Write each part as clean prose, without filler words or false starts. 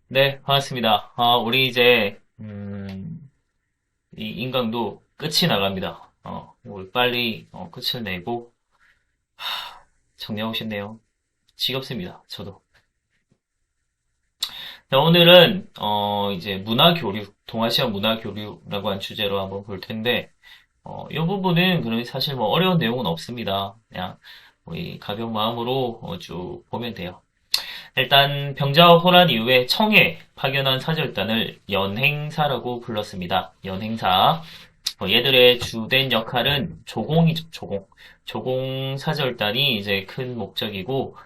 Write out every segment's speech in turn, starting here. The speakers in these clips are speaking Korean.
네, 반갑습니다. 우리 이제, 이 인강도 끝이 나갑니다. 우리 빨리, 끝을 내고, 정리하고 싶네요. 지겹습니다. 저도. 자, 오늘은, 이제 문화교류, 동아시아 문화교류라고 한 주제로 한번 볼 텐데, 이 부분은 그런 사실 뭐 어려운 내용은 없습니다. 그냥, 우리 가벼운 마음으로 쭉 보면 돼요. 일단 병자와 호란 이후에 청해 파견한 사절단을 연행사라고 불렀습니다. 연행사. 얘들의 주된 역할은 조공이죠, 조공. 조공 사절단이 이제 큰 목적이고,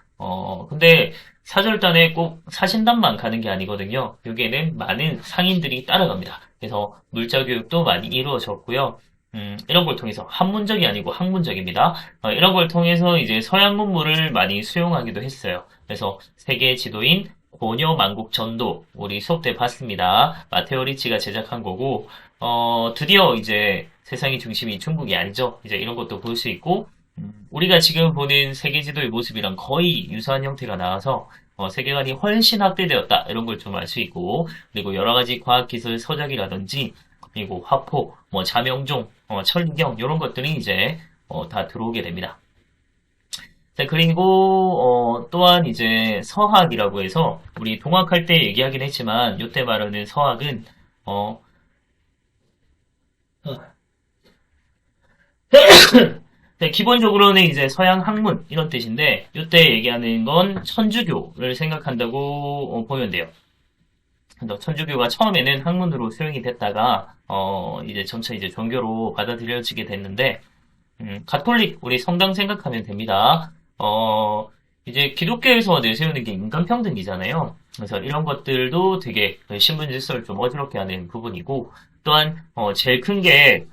근데 사절단에 꼭 사신단만 가는 게 아니거든요. 여기에는 많은 상인들이 따라갑니다. 그래서 물자 교육도 많이 이루어졌고요. 이런 걸 통해서 한문적이 아니고 학문적입니다. 이런 걸 통해서 이제 서양 문물을 많이 수용하기도 했어요. 그래서 세계 지도인 고려 만국 전도 우리 수업 때 봤습니다. 마테오 리치가 제작한 거고 드디어 이제 세상의 중심이 중국이 아니죠. 이제 이런 것도 볼 수 있고 우리가 지금 보는 세계 지도의 모습이랑 거의 유사한 형태가 나와서 세계관이 훨씬 확대되었다 이런 걸 좀 알 수 있고 그리고 여러 가지 과학기술 서적이라든지 그리고 화포, 뭐 자명종, 천리경 이런 것들이 이제 다 들어오게 됩니다. 자, 그리고 또한 이제 서학이라고 해서 우리 동학할 때 얘기하긴 했지만 이때 말하는 서학은 어, 네, 기본적으로는 이제 서양 학문 이런 뜻인데 이때 얘기하는 건 천주교를 생각한다고 보면 돼요. 그래서 천주교가 처음에는 학문으로 수용이 됐다가 이제 점차 이제 종교로 받아들여지게 됐는데 가톨릭, 우리 성당 생각하면 됩니다. 이제 기독교에서 내세우는 게 인간평등이잖아요. 그래서 이런 것들도 되게 신분 질서를 좀 어지럽게 하는 부분이고, 또한, 제일 큰 게,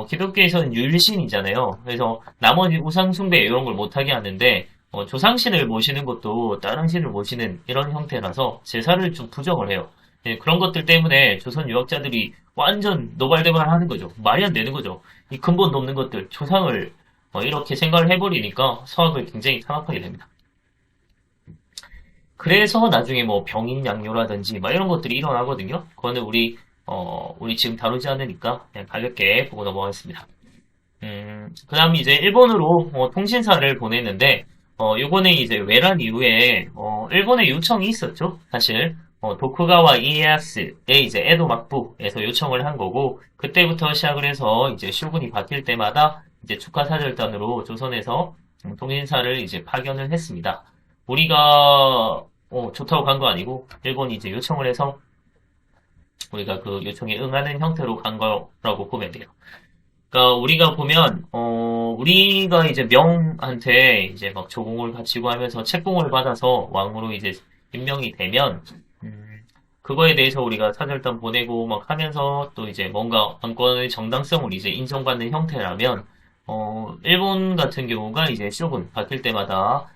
기독교에서는 율신이잖아요. 그래서 나머지 우상숭배 이런 걸 못하게 하는데, 조상신을 모시는 것도 다른 신을 모시는 이런 형태라서 제사를 좀 부정을 해요. 예, 그런 것들 때문에 조선 유학자들이 완전 노발대발 하는 거죠. 말이 안 되는 거죠. 이 근본 없는 것들, 조상을 이렇게 생각을 해버리니까 서학을 굉장히 탄압하게 됩니다. 그래서 나중에 뭐 병인양요라든지 막 이런 것들이 일어나거든요. 그거는 우리 지금 다루지 않으니까 그냥 가볍게 보고 넘어가겠습니다. 그 다음 이제 일본으로 통신사를 보냈는데, 요거는 이제 외란 이후에, 일본의 요청이 있었죠. 사실, 도쿠가와 이에야스의 이제 에도 막부에서 요청을 한 거고, 그때부터 시작을 해서 이제 쇼군이 바뀔 때마다 이제 축하사절단으로 조선에서 통신사를 이제 파견을 했습니다. 우리가, 좋다고 간 거 아니고, 일본이 이제 요청을 해서 우리가 그 요청에 응하는 형태로 간 거라고 보면 돼요. 그러니까 우리가 보면 우리가 이제 명한테 이제 막 조공을 바치고 하면서 책봉을 받아서 왕으로 이제 임명이 되면 그거에 대해서 우리가 사절단 보내고 막 하면서 또 이제 뭔가 왕권의 정당성을 이제 인정받는 형태라면 일본 같은 경우가 이제 쇼군 바뀔 때마다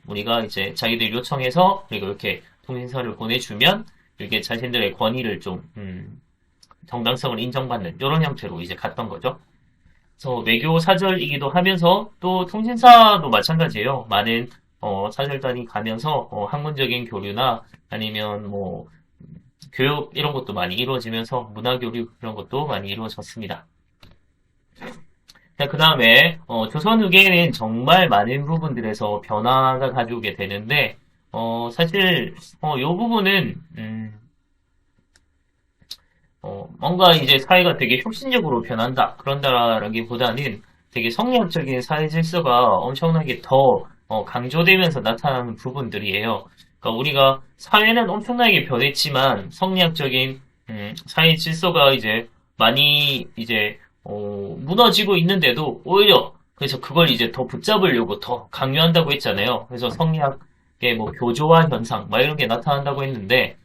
우리가 이제 자기들 요청해서 그리고 이렇게 통신사를 보내주면 이렇게 자신들의 권위를 좀 정당성을 인정받는 이런 형태로 이제 갔던 거죠. 그래서 외교 사절이기도 하면서 또 통신사도 마찬가지예요. 많은 사절단이 가면서 학문적인 교류나 아니면 뭐 교육 이런 것도 많이 이루어지면서 문화 교류 이런 것도 많이 이루어졌습니다. 그 다음에 조선 후기에는 정말 많은 부분들에서 변화가 가져오게 되는데 사실 이 부분은 뭔가 이제 사회가 되게 혁신적으로 변한다, 그런다라기보다는 되게 성리학적인 사회 질서가 엄청나게 더 강조되면서 나타나는 부분들이에요. 그러니까 우리가 사회는 엄청나게 변했지만 성리학적인 사회 질서가 이제 많이 이제 무너지고 있는데도 오히려 그래서 그걸 이제 더 붙잡으려고 더 강요한다고 했잖아요. 그래서 성리학의 뭐 교조화 현상 막 이런 게 나타난다고 했는데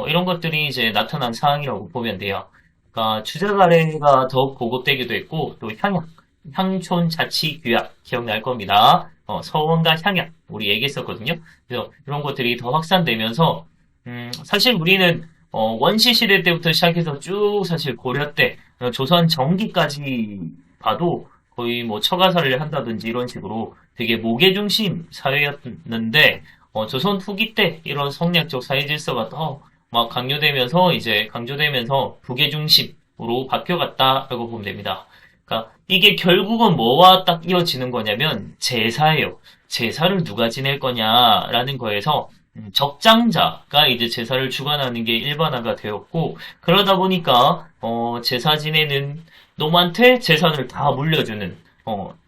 이런 것들이 이제 나타난 사항이라고 보면 돼요. 그러니까 주제가래가 더욱 보급되기도 했고 또 향약, 향촌 자치 규약 기억날 겁니다. 서원과 향약 우리 얘기했었거든요. 그래서 이런 것들이 더 확산되면서 사실 우리는 원시 시대 때부터 시작해서 쭉 사실 고려 때 조선 전기까지 봐도 거의 뭐 처가살을 한다든지 이런 식으로 되게 모계 중심 사회였는데 조선 후기 때 이런 성리학적 사회 질서가 더 막 강조되면서 북의 중심으로 바뀌어갔다라고 보면 됩니다. 그러니까 이게 결국은 뭐와 딱 이어지는 거냐면 제사예요. 제사를 누가 지낼 거냐라는 거에서 적장자가 이제 제사를 주관하는 게 일반화가 되었고 그러다 보니까 제사 지내는 놈한테 재산을 다 물려주는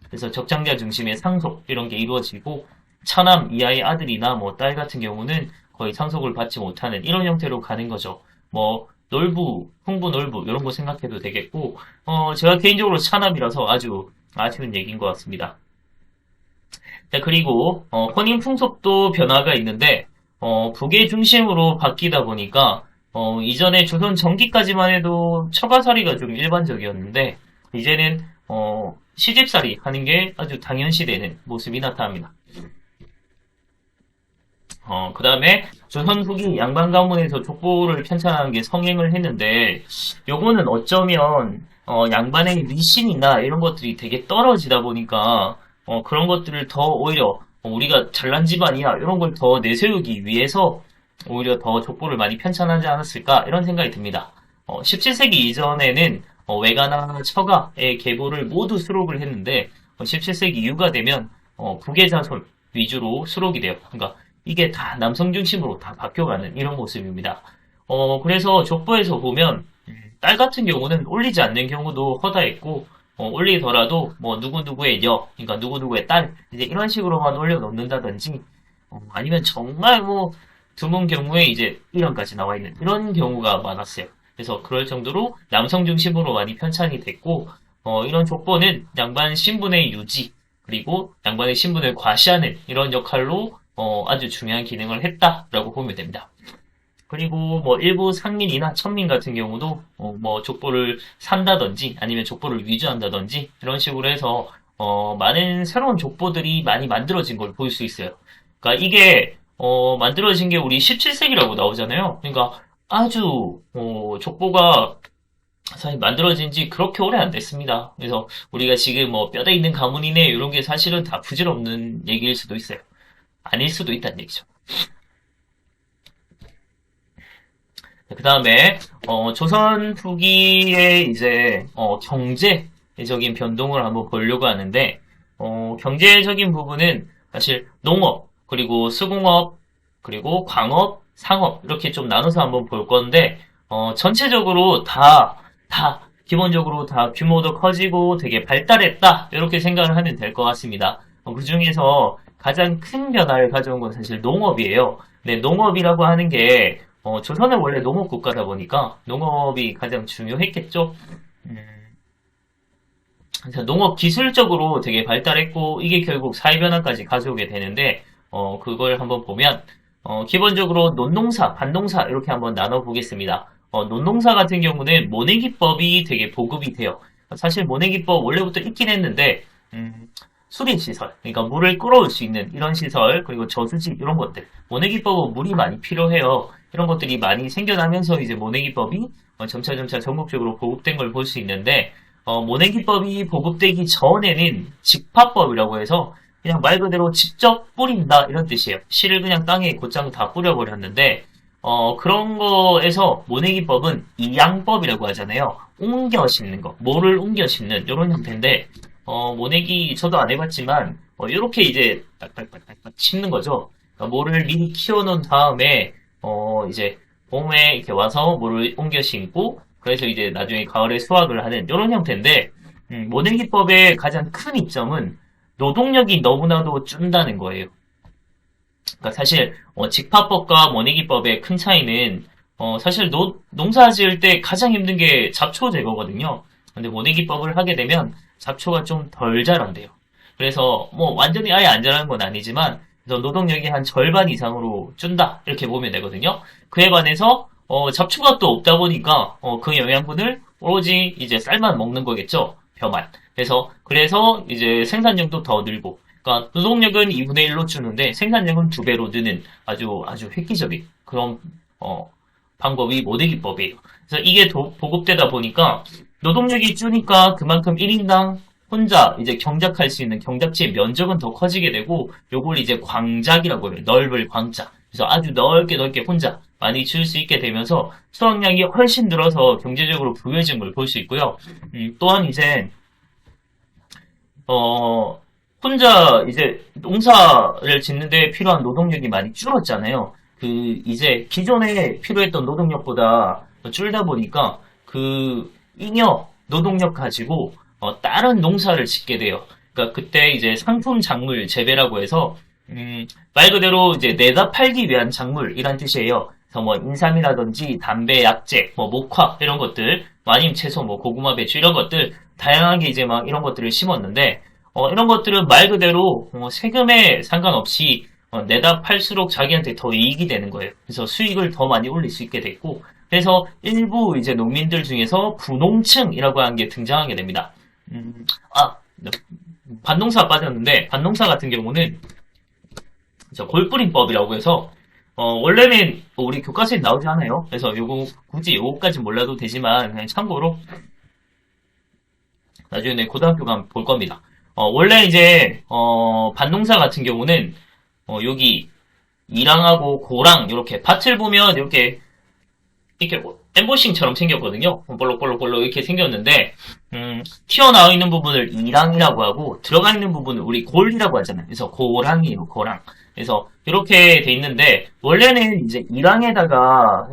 그래서 적장자 중심의 상속 이런 게 이루어지고 차남 이하의 아들이나 뭐 딸 같은 경우는 거의 상속을 받지 못하는 이런 형태로 가는 거죠. 뭐 놀부, 흥부, 놀부 이런 거 생각해도 되겠고 제가 개인적으로 차남이라서 아주 아쉬운 얘기인 것 같습니다. 자, 그리고 혼인 풍속도 변화가 있는데 북의 중심으로 바뀌다 보니까 이전에 조선 전기까지만 해도 처가살이가 좀 일반적이었는데 이제는 시집살이 하는 게 아주 당연시되는 모습이 나타납니다. 그 다음에 조선 후기 양반 가문에서 족보를 편찬하는 게 성행을 했는데 요거는 어쩌면 양반의 리신이나 이런 것들이 되게 떨어지다 보니까 그런 것들을 더 오히려 우리가 잘난 집안이야 이런 걸 더 내세우기 위해서 오히려 더 족보를 많이 편찬하지 않았을까 이런 생각이 듭니다. 17세기 이전에는 외가나 처가의 계보를 모두 수록을 했는데 17세기 이후가 되면 북의 자손 위주로 수록이 돼요. 그러니까 이게 다 남성 중심으로 다 바뀌어가는 이런 모습입니다. 그래서 족보에서 보면 딸 같은 경우는 올리지 않는 경우도 허다했고 올리더라도 뭐 누구누구의 그러니까 누구누구의 딸 이제 이런 식으로만 올려놓는다든지 아니면 정말 뭐 드문 경우에 이제 1년까지 나와 있는 이런 경우가 많았어요. 그래서 그럴 정도로 남성 중심으로 많이 편찬이 됐고 이런 족보는 양반 신분의 유지 그리고 양반의 신분을 과시하는 이런 역할로 아주 중요한 기능을 했다라고 보면 됩니다. 그리고 뭐 일부 상민이나 천민 같은 경우도 뭐 족보를 산다든지 아니면 족보를 위조한다든지 이런 식으로 해서 많은 새로운 족보들이 많이 만들어진 걸 볼 수 있어요. 그러니까 이게 만들어진 게 우리 17세기라고 나오잖아요. 그러니까 아주 족보가 사실 만들어진 지 그렇게 오래 안 됐습니다. 그래서 우리가 지금 뭐 뼈대 있는 가문이네 이런 게 사실은 다 부질없는 얘기일 수도 있어요. 아닐 수도 있다는 얘기죠. 그 다음에 조선 후기의 이제 경제적인 변동을 한번 보려고 하는데 경제적인 부분은 사실 농업 그리고 수공업 그리고 광업 상업 이렇게 좀 나눠서 한번 볼 건데 전체적으로 다 기본적으로 다 규모도 커지고 되게 발달했다 이렇게 생각을 하면 될 것 같습니다. 그 중에서 가장 큰 변화를 가져온 건 사실 농업이에요. 근데 농업이라고 하는 게 조선은 원래 농업 국가다 보니까 농업이 가장 중요했겠죠. 그래서 농업 기술적으로 되게 발달했고 이게 결국 사회 변화까지 가져오게 되는데 그걸 한번 보면 기본적으로 논농사, 밭농사 이렇게 한번 나눠 보겠습니다. 논농사 같은 경우는 모내기법이 되게 보급이 돼요. 사실 모내기법 원래부터 있긴 했는데 수립시설, 그러니까 물을 끌어올 수 있는 이런 시설, 그리고 저수지 이런 것들. 모내기법은 물이 많이 필요해요. 이런 것들이 많이 생겨나면서 이제 모내기법이 점차 전국적으로 보급된 걸 볼 수 있는데 모내기법이 보급되기 전에는 직파법이라고 해서 그냥 말 그대로 직접 뿌린다 이런 뜻이에요. 씨를 그냥 땅에 곧장 다 뿌려버렸는데 그런 거에서 모내기법은 이양법이라고 하잖아요. 옮겨 심는 거, 모를 옮겨 심는 이런 형태인데 모내기 저도 안 해봤지만 이렇게 이제 딱딱딱딱 심는 거죠. 그러니까 모를 미리 키워놓은 다음에 이제 봄에 이렇게 와서 모를 옮겨 심고 그래서 이제 나중에 가을에 수확을 하는 이런 형태인데 모내기법의 가장 큰 이점은 노동력이 너무나도 준다는 거예요. 그러니까 사실 직파법과 모내기법의 큰 차이는 사실 농사 지을 때 가장 힘든 게 잡초 제거거든요. 근데 모내기법을 하게 되면 잡초가 좀 덜 자란대요. 그래서 뭐 완전히 아예 안 자라는 건 아니지만 그래서 노동력이 한 절반 이상으로 준다 이렇게 보면 되거든요. 그에 반해서 잡초가 또 없다 보니까 그 영양분을 오로지 이제 쌀만 먹는 거겠죠. 벼만. 그래서 이제 생산량도 더 늘고 그러니까 노동력은 2분의 1로 주는데 생산량은 2배로 느는 아주 획기적인 그런 방법이 모내기법이에요. 그래서 이게 보급되다 보니까 노동력이 주니까 그만큼 1인당 혼자 이제 경작할 수 있는 경작지의 면적은 더 커지게 되고, 요걸 이제 광작이라고 해요. 넓을 광자. 그래서 아주 넓게 혼자 많이 지을 수 있게 되면서 수확량이 훨씬 늘어서 경제적으로 부유해진 걸 볼 수 있고요. 또한 이제 혼자 이제 농사를 짓는데 필요한 노동력이 많이 줄었잖아요. 이제 기존에 필요했던 노동력보다 줄다 보니까 잉여 노동력 가지고 다른 농사를 짓게 돼요. 그러니까 그때 이제 상품 작물 재배라고 해서 말 그대로 이제 내다 팔기 위한 작물이란 뜻이에요. 그래서 뭐 인삼이라든지 담배, 약재, 뭐 목화 이런 것들, 아니면 채소, 뭐 고구마, 배추 이런 것들 다양하게 이제 막 이런 것들을 심었는데 이런 것들은 말 그대로 세금에 상관없이 내다 팔수록 자기한테 더 이익이 되는 거예요. 그래서 수익을 더 많이 올릴 수 있게 됐고, 그래서 일부 이제 농민들 중에서 분농층이라고 하는 게 등장하게 됩니다. 반농사 빠졌는데, 반농사 같은 경우는 골뿌림법이라고 해서 원래는 우리 교과서에 나오지 않아요. 그래서 굳이 요거까지 몰라도 되지만 그냥 참고로 나중에 내 고등학교 가면 볼 겁니다. 원래 이제 반농사 같은 경우는 여기 이랑하고 고랑 이렇게 밭을 보면 이렇게 엠보싱처럼 생겼거든요. 볼록볼록 이렇게 생겼는데 튀어나와 있는 부분을 이랑이라고 하고 들어가 있는 부분을 우리 골이라고 하잖아요. 그래서 고랑이에요, 고랑. 그래서 이렇게 돼 있는데 원래는 이제 이랑에다가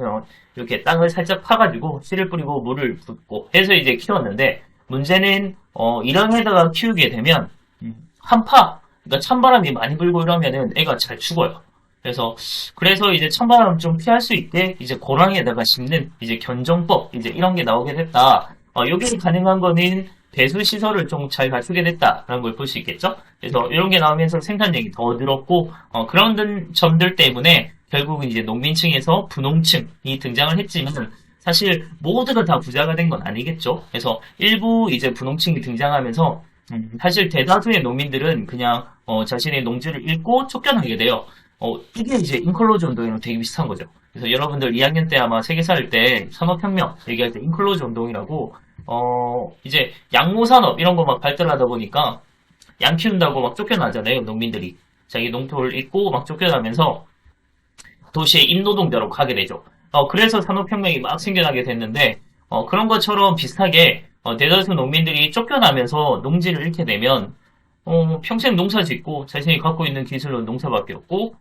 이렇게 땅을 살짝 파가지고 씨를 뿌리고 물을 붓고 해서 이제 키웠는데 문제는 이랑에다가 키우게 되면 한파, 그러니까 찬바람이 많이 불고 이러면은 애가 잘 죽어요. 그래서 이제 찬바람 좀 피할 수 있게 이제 고랑에다가 심는 이제 견정법 이제 이런 게 나오게 됐다. 여기 가능한 거는 배수 시설을 좀 잘 갖추게 됐다라는 걸 볼 수 있겠죠. 그래서 이런 게 나오면서 생산량이 더 늘었고 그런 점들 때문에 결국은 이제 농민층에서 분농층이 등장을 했지만 사실 모두가 다 부자가 된 건 아니겠죠. 그래서 일부 이제 분농층이 등장하면서 사실 대다수의 농민들은 그냥 자신의 농지를 잃고 쫓겨나게 돼요. 이게 이제 인클로즈 운동이랑 되게 비슷한 거죠. 그래서 여러분들 2학년 때 아마 세계사 할 때 산업혁명 얘기할 때 인클로즈 운동이라고 이제 양모산업 이런 거 막 발달하다 보니까 양 키운다고 막 쫓겨나잖아요. 농민들이 자기 농토를 잃고 막 쫓겨나면서 도시의 임노동자로 가게 되죠. 그래서 산업혁명이 막 생겨나게 됐는데 그런 것처럼 비슷하게 대다수 농민들이 쫓겨나면서 농지를 잃게 되면 평생 농사 짓고 자신이 갖고 있는 기술로 농사밖에 없고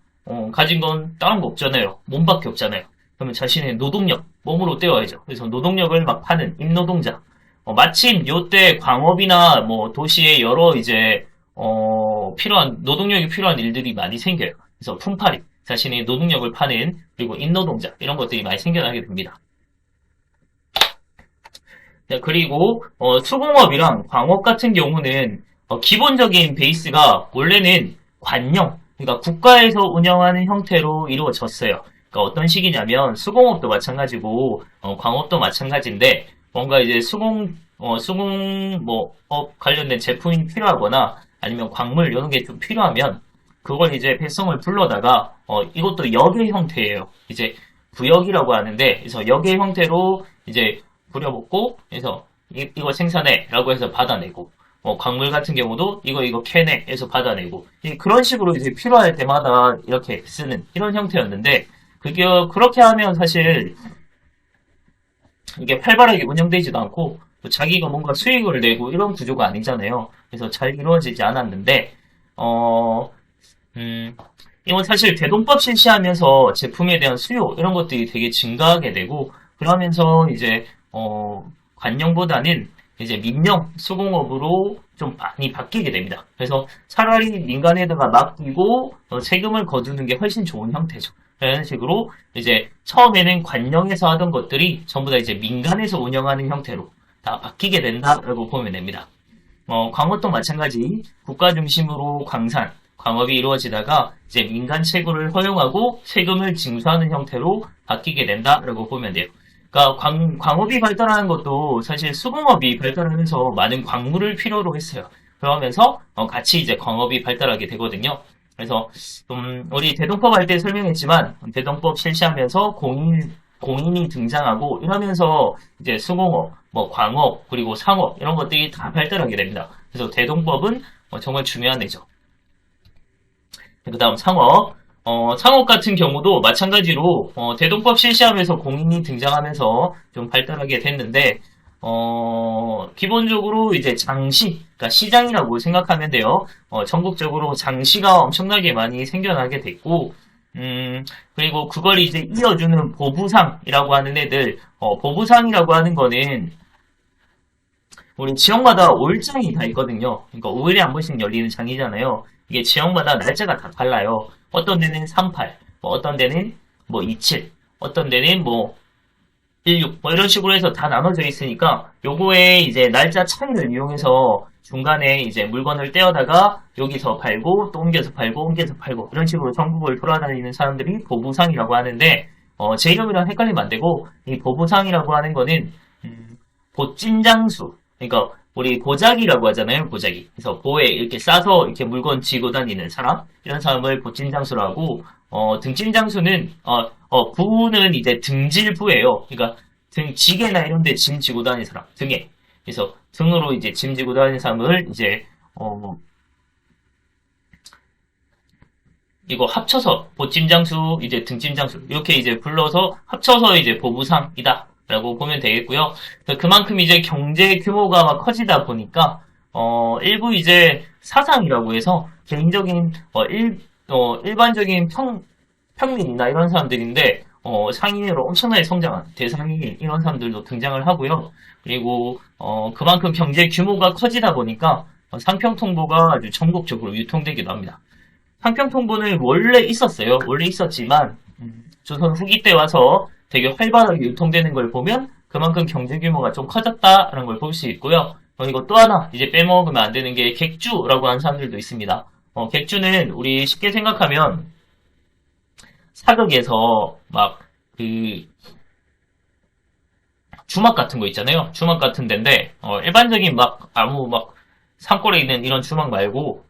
가진 건 다른 거 없잖아요. 몸밖에 없잖아요. 그러면 자신의 노동력, 몸으로 떼어야죠. 그래서 노동력을 막 파는 임노동자. 마침 요때 광업이나 뭐 도시의 여러 이제 노동력이 필요한 일들이 많이 생겨요. 그래서 품팔이, 자신의 노동력을 파는 그리고 임노동자 이런 것들이 많이 생겨나게 됩니다. 자, 그리고 수공업이랑 광업 같은 경우는 기본적인 베이스가 원래는 관영, 그러니까 국가에서 운영하는 형태로 이루어졌어요. 그러니까 어떤 식이냐면 수공업도 마찬가지고 광업도 마찬가지인데 뭔가 이제 수공업 관련된 제품이 필요하거나 아니면 광물 이런 게 좀 필요하면 그걸 이제 백성을 불러다가 이것도 역의 형태예요. 이제 부역이라고 하는데 그래서 역의 형태로 이제 부려먹고 그래서 이거 생산해라고 해서 받아내고 광물 같은 경우도 이거 캐내 해서 받아내고 그런 식으로 이제 필요할 때마다 이렇게 쓰는 이런 형태였는데 그렇게 하면 사실 이게 활발하게 운영되지도 않고 자기가 뭔가 수익을 내고 이런 구조가 아니잖아요. 그래서 잘 이루어지지 않았는데 이건 사실 대동법 실시하면서 제품에 대한 수요 이런 것들이 되게 증가하게 되고 그러면서 이제 관영보다는 이제 민영 수공업으로 좀 많이 바뀌게 됩니다. 그래서 차라리 민간에다가 맡기고 세금을 거두는 게 훨씬 좋은 형태죠. 이런 식으로 이제 처음에는 관영에서 하던 것들이 전부 다 이제 민간에서 운영하는 형태로 다 바뀌게 된다라고 보면 됩니다. 광업도 마찬가지 국가 중심으로 광업이 이루어지다가 이제 민간 채굴을 허용하고 세금을 징수하는 형태로 바뀌게 된다라고 보면 돼요. 그러니까 광업이 발달하는 것도 사실 수공업이 발달하면서 많은 광물을 필요로 했어요. 그러면서 같이 이제 광업이 발달하게 되거든요. 그래서 우리 대동법 할 때 설명했지만 대동법 실시하면서 공인이 등장하고 이러면서 이제 수공업, 뭐 광업 그리고 상업 이런 것들이 다 발달하게 됩니다. 그래서 대동법은 정말 중요한 애죠. 그 다음 상업. 상업 같은 경우도 마찬가지로 대동법 실시하면서 공인이 등장하면서 좀 발달하게 됐는데 기본적으로 이제 장시, 그러니까 시장이라고 생각하면 돼요. 전국적으로 장시가 엄청나게 많이 생겨나게 됐고, 그리고 그걸 이제 이어주는 보부상이라고 하는 애들, 보부상이라고 하는 거는 우리 지역마다 올장이 다 있거든요. 그러니까 5일에 한 번씩 열리는 장이잖아요. 이게 지역마다 날짜가 다 달라요. 어떤 데는 38, 뭐 어떤 데는 뭐 27, 어떤 데는 뭐 16, 뭐 이런 식으로 해서 다 나눠져 있으니까 요거에 이제 날짜 차이를 이용해서 중간에 이제 물건을 떼어다가 여기서 팔고 또 옮겨서 팔고 옮겨서 팔고 이런 식으로 전국을 돌아다니는 사람들이 보부상이라고 하는데 제 이름이랑 헷갈리면 안 되고 이 보부상이라고 하는 거는 보찐장수, 그러니까 우리 보자기라고 하잖아요. 보자기. 그래서 보에 이렇게 싸서 이렇게 물건 쥐고 다니는 사람, 이런 사람을 보찐장수라고, 등짐장수는 부는 이제 등질부예요. 그러니까 지게나 이런 데 짐 지고 다니는 사람, 등에. 그래서 등으로 이제 짐 지고 다니는 사람을 이제 이거 합쳐서 보찜장수, 이제 등찜장수 이렇게 이제 불러서 합쳐서 이제 보부상이다 라고 보면 되겠고요. 그만큼 이제 경제 규모가 막 커지다 보니까 일부 이제 사상이라고 해서 개인적인 일반적인 평민이나 이런 사람들인데 상인으로 엄청나게 성장한 대상인 이런 사람들도 등장을 하고요. 그리고 그만큼 경제 규모가 커지다 보니까 상평통보가 아주 전국적으로 유통되기도 합니다. 상평통보는 원래 있었어요. 원래 있었지만 조선 후기 때 와서 되게 활발하게 유통되는 걸 보면 그만큼 경제 규모가 좀 커졌다라는 걸 볼 수 있고요. 이거 또 하나 이제 빼먹으면 안 되는 게 객주라고 하는 사람들도 있습니다. 객주는 우리 쉽게 생각하면 사극에서 막 그 주막 같은 거 있잖아요. 주막 같은 데인데 일반적인 막 아무 막 산골에 있는 이런 주막 말고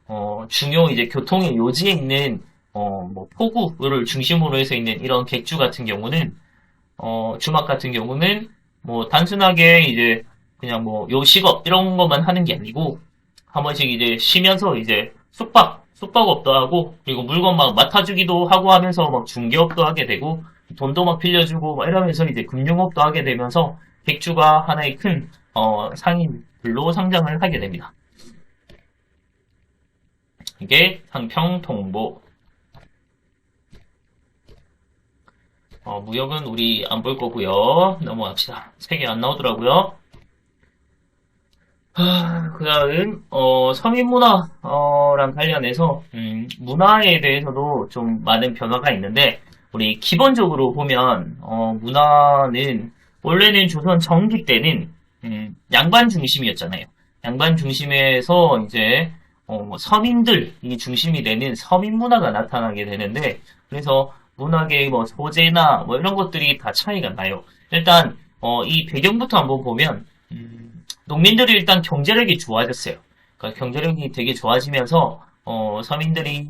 중요 이제 교통의 요지에 있는 뭐 포구를 중심으로 해서 있는 이런 객주 같은 경우는 주막 같은 경우는 뭐 단순하게 이제 그냥 뭐 요식업 이런 것만 하는 게 아니고 한 번씩 이제 쉬면서 이제 숙박업도 하고 그리고 물건 막 맡아주기도 하고 하면서 막 중개업도 하게 되고 돈도 막 빌려주고 막 이러면서 이제 금융업도 하게 되면서 객주가 하나의 큰 상인들로 성장을 하게 됩니다. 이게 상평통보. 무역은 우리 안 볼 거고요. 넘어갑시다. 3개 안 나오더라고요. 그 다음 서민문화랑 관련해서 문화에 대해서도 좀 많은 변화가 있는데 우리 기본적으로 보면 문화는 원래는 조선 정기 때는 양반 중심이었잖아요. 양반 중심에서 이제 서민들이 중심이 되는 서민 문화가 나타나게 되는데 그래서 문학의 뭐 소재나 뭐 이런 것들이 다 차이가 나요. 일단 이 배경부터 한번 보면 농민들이 일단 경제력이 좋아졌어요. 그러니까 경제력이 되게 좋아지면서 서민들이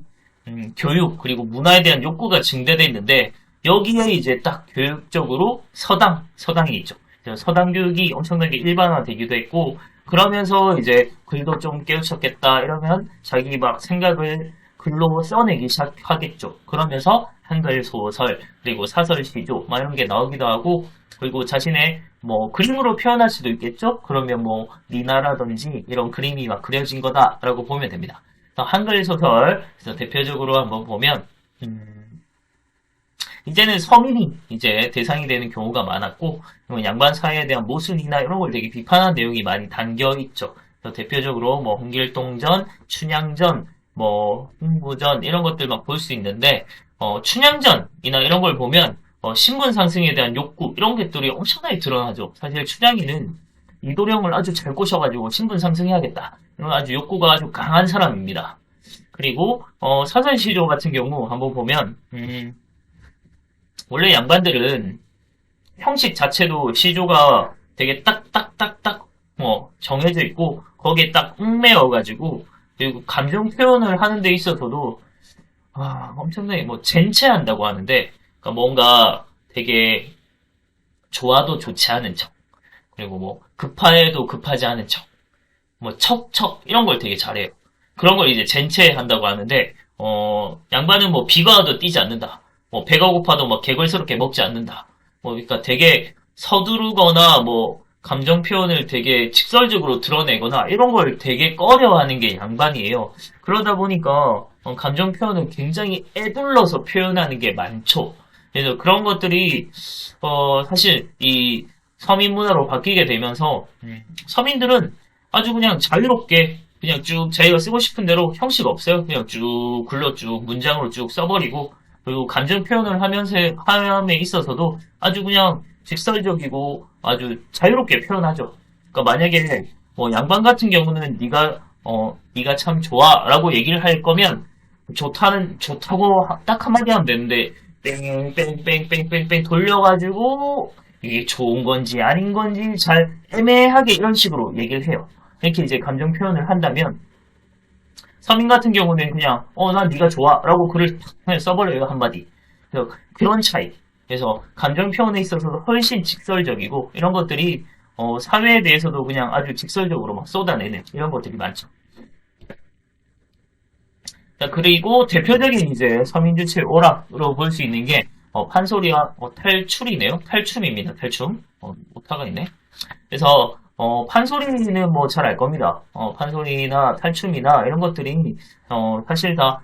교육 그리고 문화에 대한 욕구가 증대돼 있는데 여기에 이제 딱 교육적으로 서당이 있죠. 서당 교육이 엄청나게 일반화되기도 했고 그러면서 이제 글도 좀 깨우쳤겠다 이러면 자기 막 생각을 글로 써내기 시작하겠죠. 그러면서 한글 소설 그리고 사설 시조 막 이런 게 나오기도 하고 그리고 자신의 뭐 그림으로 표현할 수도 있겠죠. 그러면 뭐 미나라든지 이런 그림이 막 그려진 거다라고 보면 됩니다. 한글 소설 그래서 대표적으로 한번 보면 이제는 서민이 이제 대상이 되는 경우가 많았고 양반 사회에 대한 모순이나 이런 걸 되게 비판한 내용이 많이 담겨 있죠. 대표적으로 뭐 홍길동전, 춘향전, 뭐 흥부전 이런 것들 막 볼 수 있는데 춘향전이나 이런 걸 보면 신분 상승에 대한 욕구 이런 것들이 엄청나게 드러나죠. 사실 춘향이는 이도령을 아주 잘 꼬셔가지고 신분 상승해야겠다. 이런 아주 욕구가 아주 강한 사람입니다. 그리고 사설시조 같은 경우 한번 보면 원래 양반들은 형식 자체도 시조가 되게 딱딱딱딱 정해져 있고 거기에 딱 얽매여가지고 그리고 감정 표현을 하는 데 있어서도 엄청나게 뭐 젠체한다고 하는데 그러니까 뭔가 되게 좋아도 좋지 않은 척 그리고 뭐 급해도 급하지 않은 척 뭐 척척 이런 걸 되게 잘해요. 그런 걸 이제 젠체한다고 하는데 양반은 뭐 비가 와도 뛰지 않는다. 뭐 배가 고파도 막 개걸스럽게 먹지 않는다. 뭐 그러니까 되게 서두르거나 뭐 감정 표현을 되게 직설적으로 드러내거나 이런 걸 되게 꺼려하는 게 양반이에요. 그러다 보니까 감정 표현을 굉장히 애둘러서 표현하는 게 많죠. 그래서 그런 것들이 사실 이 서민 문화로 바뀌게 되면서 서민들은 아주 그냥 자유롭게 그냥 쭉 자기가 쓰고 싶은 대로 형식 없어요. 그냥 쭉 글로 쭉 문장으로 쭉 써버리고 그리고 감정 표현을 하면서 함에 있어서도 아주 그냥 직설적이고 아주 자유롭게 표현하죠. 그러니까 만약에 뭐 양반 같은 경우는 네가 참 좋아라고 얘기를 할 거면 좋다고 딱 한마디 하면 되는데 뺑뺑뺑뺑뺑뺑 돌려가지고 이게 좋은 건지 아닌 건지 잘 애매하게 이런 식으로 얘기를 해요. 이렇게 이제 감정 표현을 한다면 서민 같은 경우는 그냥 난 네가 좋아라고 글을 그냥 써버려요 한마디. 그래서 그런 차이. 그래서 감정 표현에 있어서도 훨씬 직설적이고 이런 것들이 사회에 대해서도 그냥 아주 직설적으로 막 쏟아내는 이런 것들이 많죠. 자, 그리고 대표적인 이제 서민주체 오락으로 볼 수 있는 게 판소리와 탈출이네요. 탈춤입니다. 탈춤. 오타가 있네. 그래서 판소리는 뭐 잘 알 겁니다. 판소리나 탈춤이나 이런 것들이 사실 다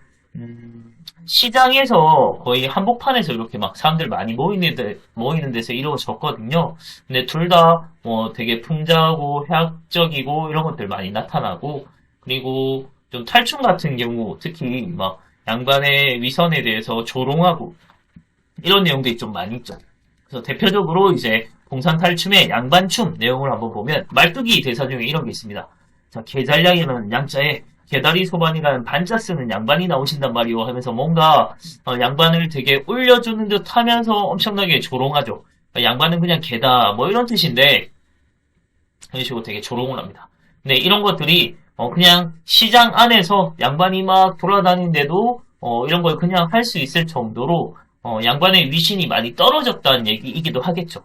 시장에서 거의 한복판에서 이렇게 막 사람들 많이 모이는 데서 이루어졌거든요. 근데 둘 다 뭐 되게 풍자하고 해학적이고 이런 것들 많이 나타나고 그리고 좀 탈춤 같은 경우 특히 막 양반의 위선에 대해서 조롱하고 이런 내용들이 좀 많이 있죠. 그래서 대표적으로 이제 공산탈춤의 양반춤 내용을 한번 보면 말뚝이 대사 중에 이런 게 있습니다. 자, 개잘량이라는 양자에 개다리 소반이라는 반자 쓰는 양반이 나오신단 말이오 하면서 뭔가 양반을 되게 올려주는 듯 하면서 엄청나게 조롱하죠. 그러니까 양반은 그냥 개다 뭐 이런 뜻인데 이런 식으로 되게 조롱을 합니다. 근데 이런 것들이 그냥 시장 안에서 양반이 막 돌아다니는데도 이런 걸 그냥 할 수 있을 정도로 양반의 위신이 많이 떨어졌다는 얘기이기도 하겠죠.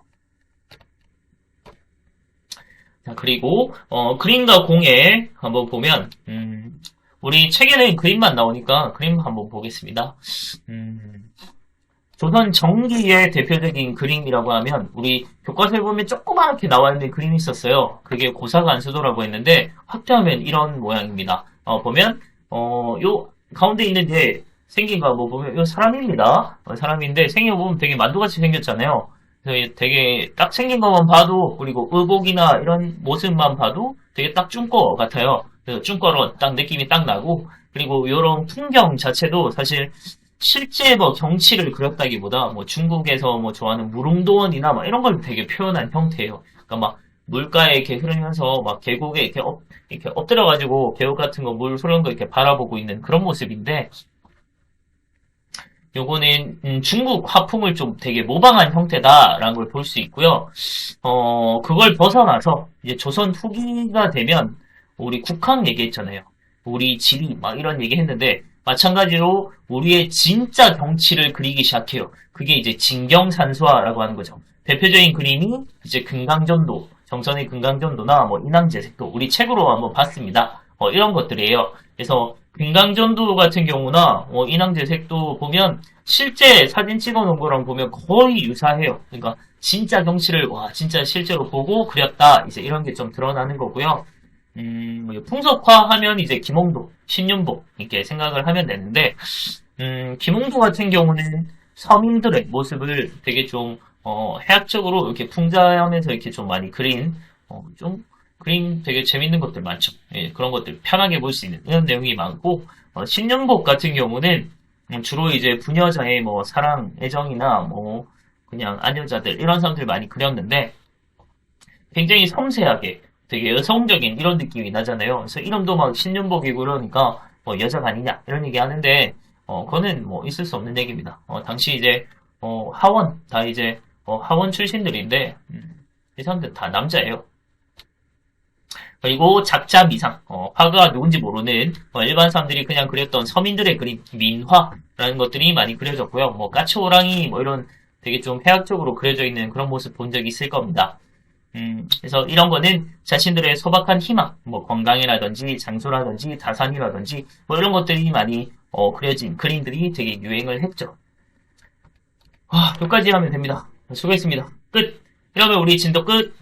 자, 그리고 그림과 공예 한번 보면 우리 책에는 그림만 나오니까 그림 한번 보겠습니다. 조선 정기의 대표적인 그림이라고 하면 우리 교과서에 보면 조그맣게 나와 있는 그림이 있었어요. 그게 고사간수도라고 했는데 확대하면 이런 모양입니다. 보면 요 가운데 있는 게 생긴 거 뭐 보면 요 사람입니다. 사람인데 생긴 거 보면 되게 만두같이 생겼잖아요. 그래서 되게 딱 생긴 것만 봐도 그리고 의복이나 이런 모습만 봐도 되게 딱 중꺼 같아요. 그래서 중꺼로 딱 느낌이 딱 나고 그리고 이런 풍경 자체도 사실 실제 뭐 경치를 그렸다기보다 뭐 중국에서 뭐 좋아하는 무릉도원이나 막 이런 걸 되게 표현한 형태예요. 그러니까 막 물가에 이렇게 흐르면서 막 계곡에 이렇게 엎드려가지고 계곡 같은 거 물 흐르는 거 이렇게 바라보고 있는 그런 모습인데 요거는 중국 화풍을 좀 되게 모방한 형태다라는 걸 볼 수 있고요. 그걸 벗어나서 이제 조선 후기가 되면 우리 국학 얘기했잖아요. 우리 지리 막 이런 얘기 했는데 마찬가지로 우리의 진짜 경치를 그리기 시작해요. 그게 이제 진경산수화라고 하는 거죠. 대표적인 그림이 이제 금강전도, 정선의 금강전도나 뭐 인왕제색도 우리 책으로 한번 봤습니다. 이런 것들이에요. 그래서 금강전도 같은 경우나 인왕제색도 보면 실제 사진 찍어놓은 거랑 보면 거의 유사해요. 그러니까 진짜 경치를 진짜 실제로 보고 그렸다 이제 이런 게 좀 드러나는 거고요. 풍속화 하면 이제 김홍도, 신윤복 이렇게 생각을 하면 되는데 김홍도 같은 경우는 서민들의 모습을 되게 좀 해학적으로 이렇게 풍자하면서 이렇게 좀 많이 그린 좀 그림 되게 재밌는 것들 많죠. 예, 그런 것들 편하게 볼 수 있는 이런 내용이 많고 신윤복 같은 경우는 주로 이제 부녀자의 뭐 사랑, 애정이나 뭐 그냥 아녀자들 이런 사람들 많이 그렸는데 굉장히 섬세하게 되게 여성적인 이런 느낌이 나잖아요. 그래서 이름도 막 신윤복이고 그러니까 뭐 여자가 아니냐 이런 얘기 하는데 그거는 뭐 있을 수 없는 얘기입니다. 당시 이제 하원 다 이제 하원 출신들인데 이 사람들 다 남자예요. 그리고 작자 미상, 화가 누군지 모르는 일반 사람들이 그냥 그렸던 서민들의 그림, 민화라는 것들이 많이 그려졌고요. 뭐 까치호랑이 뭐 이런 되게 좀 해학적으로 그려져 있는 그런 모습 본 적이 있을 겁니다. 그래서 이런 거는 자신들의 소박한 희망, 뭐 건강이라든지 장소라든지 다산이라든지 뭐 이런 것들이 많이 그려진 그림들이 되게 유행을 했죠. 여기까지 하면 됩니다. 수고했습니다. 끝. 이러면 우리 진도 끝.